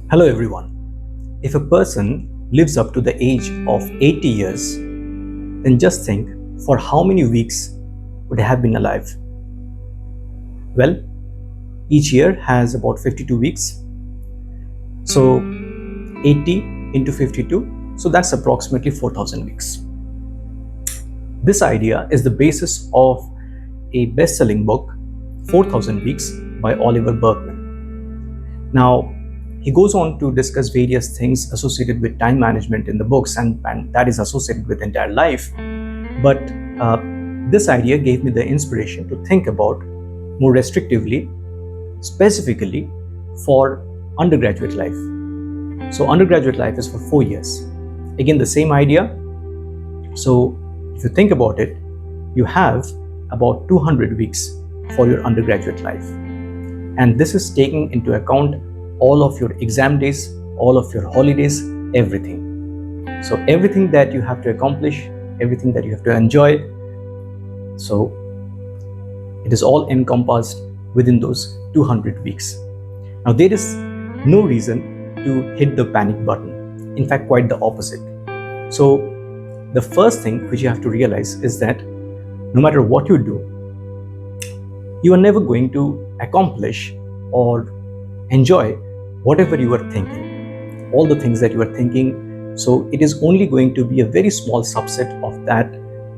Hello everyone. If a person lives up to the age of 80 years, then just think for how many weeks would they have been alive? Well, each year has about 52 weeks. So 80 into 52, so that's approximately 4,000 weeks. This idea is the basis of a best-selling book, 4,000 Weeks by Oliver Burkeman. Now, he goes on to discuss various things associated with time management in the books, and that is associated with entire life. But this idea gave me the inspiration to think about more restrictively, specifically for undergraduate life. So undergraduate life is for 4 years. Again, the same idea. So if you think about it, you have about 200 weeks for your undergraduate life. And this is taking into account all of your exam days, all of your holidays, everything. So everything that you have to accomplish, everything that you have to enjoy, so it is all encompassed within those 200 weeks. Now there is no reason to hit the panic button. In fact, quite the opposite. So the first thing which you have to realize is that no matter what you do, you are never going to accomplish or enjoy whatever you are thinking, all the things that you are thinking. So it is only going to be a very small subset of that,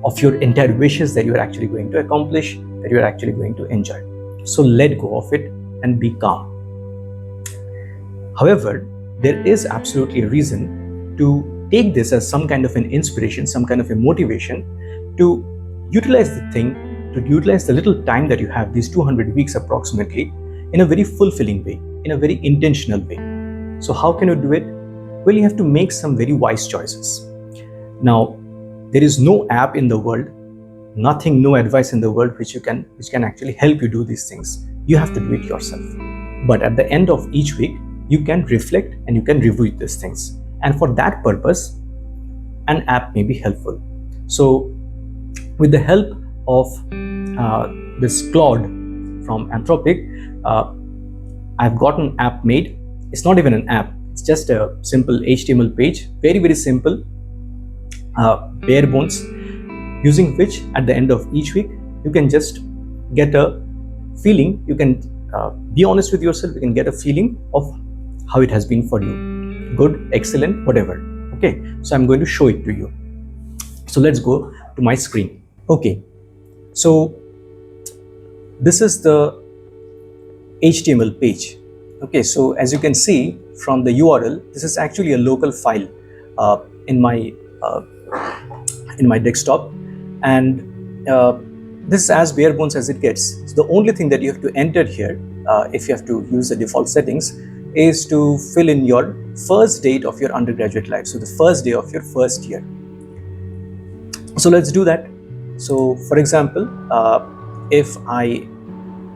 of your entire wishes that you are actually going to accomplish, that you are actually going to enjoy. So let go of it and be calm. However, there is absolutely a reason to take this as some kind of an inspiration, some kind of a motivation to utilize the thing, to utilize the little time that you have, these 200 weeks approximately, in a very fulfilling way, in a very intentional way. So how can you do it? Well, you have to make some very wise choices. Now, there is no app in the world, nothing, no advice in the world which can actually help you do these things. You have to do it yourself. But at the end of each week, you can reflect and you can review these things. And for that purpose, an app may be helpful. So with the help of this Claude from Anthropic, I've got an app made. It's not even an app, it's just a simple HTML page, very, very simple, bare bones, using which at the end of each week, you can just get a feeling, you can be honest with yourself, you can get a feeling of how it has been for you. Good, excellent, whatever. Okay, so I'm going to show it to you. So let's go to my screen. Okay, so this is the HTML page. Okay, so as you can see from the URL, this is actually a local file in my desktop, and this is as bare bones as it gets. So the only thing that you have to enter here, if you have to use the default settings, is to fill in your first date of your undergraduate life. So the first day of your first year. So let's do that. So for example, if I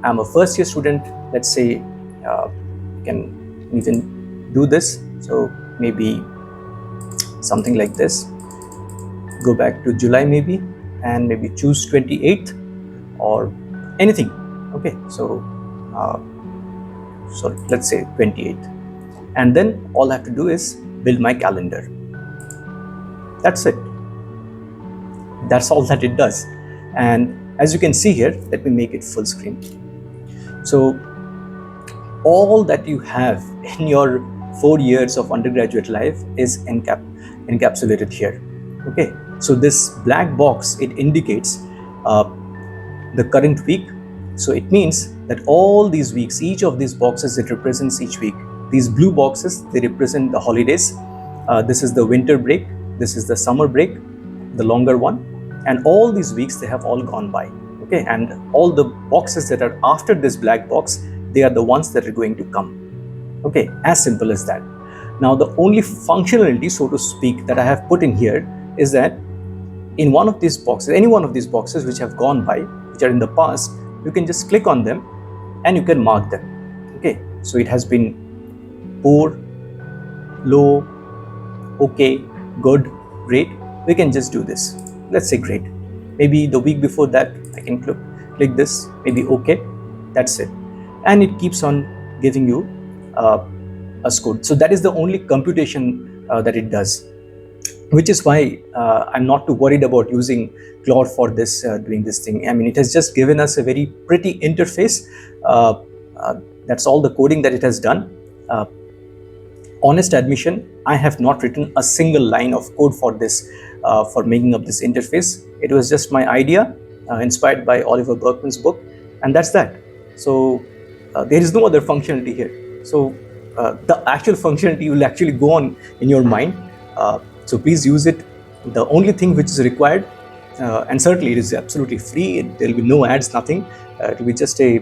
am a first year student, let's say, you can even do this. So maybe something like this. Go back to July maybe, and maybe choose 28th or anything. Okay, so let's say 28th, and then all I have to do is build my calendar. That's it. That's all that it does. And as you can see here, let me make it full screen. So all that you have in your 4 years of undergraduate life is encapsulated here. Okay, so this black box, it indicates the current week. So it means that all these weeks, each of these boxes, it represents each week. These blue boxes, they represent the holidays. This is the winter break, this is the summer break, the longer one, and all these weeks, they have all gone by. Okay, and all the boxes that are after this black box, they are the ones that are going to come. Okay, as simple as that. Now the only functionality, so to speak, that I have put in here is that in one of these boxes, any one of these boxes which have gone by, which are in the past, you can just click on them and you can mark them. Okay, so it has been poor, low, okay, good, great. We can just do this. Let's say great. Maybe the week before that, I can click this, maybe okay, that's it. And it keeps on giving you a score. So that is the only computation that it does, which is why I'm not too worried about using Claude for this, doing this thing. I mean, it has just given us a very pretty interface. Uh, uh, that's all the coding that it has done. Honest admission, I have not written a single line of code for this, for making up this interface. It was just my idea, inspired by Oliver Burkeman's book, and that's that. So there is no other functionality here. So the actual functionality will actually go on in your mind. So please use it. The only thing which is required, and certainly it is absolutely free, there will be no ads, nothing. It will be just a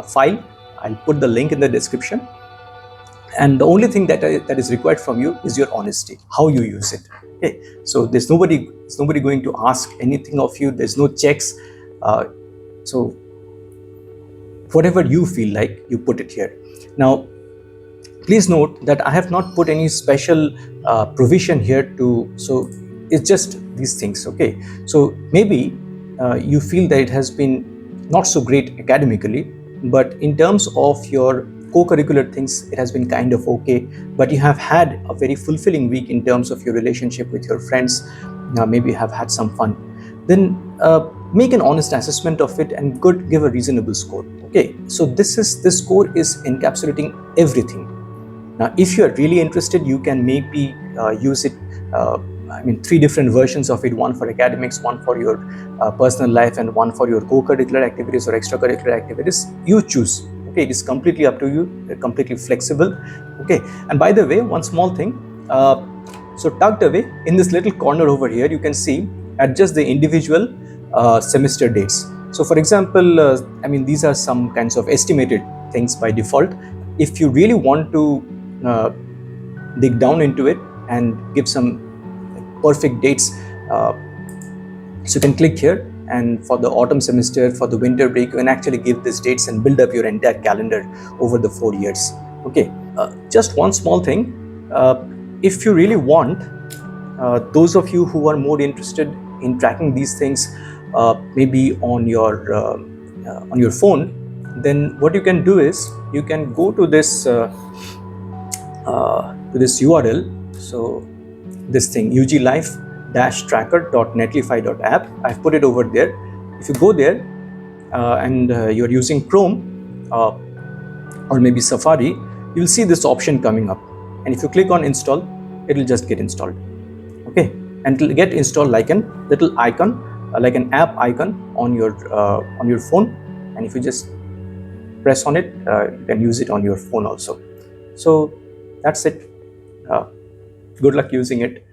file. I'll put the link in the description. And the only thing that is required from you is your honesty, how you use it. Okay, so there's nobody going to ask anything of you. There's no checks. So whatever you feel like, you put it here. Now please note that I have not put any special provision here to, so it's just these things. Okay, so maybe you feel that it has been not so great academically, but in terms of your co-curricular things, it has been kind of okay. But you have had a very fulfilling week in terms of your relationship with your friends. Maybe you have had some fun. Then make an honest assessment of it and give a reasonable score. Okay, so this score is encapsulating everything. Now, if you are really interested, you can maybe use it. I mean, 3 different versions of it: one for academics, one for your personal life, and one for your co-curricular activities or extracurricular activities. You choose. Okay, it is completely up to you. They're completely flexible. Okay, and by the way, one small thing. So tucked away in this little corner over here, you can see adjust the individual semester dates. So for example, I mean, these are some kinds of estimated things by default. If you really want to dig down into it and give some perfect dates, so you can click here, and for the autumn semester, for the winter break, you can actually give these dates and build up your entire calendar over the 4 years. Okay, just one small thing. If you really want, those of you who are more interested in tracking these things, maybe on your phone, then what you can do is you can go to this URL. So this thing, uglife-tracker.netlify.app. I've put it over there. If you go there and you're using Chrome or maybe Safari, you'll see this option coming up. And if you click on install, it'll just get installed. Okay, and it'll get installed like an little icon, like an app icon on your phone. And if you just press on it, you can use it on your phone also. So that's it. Good luck using it.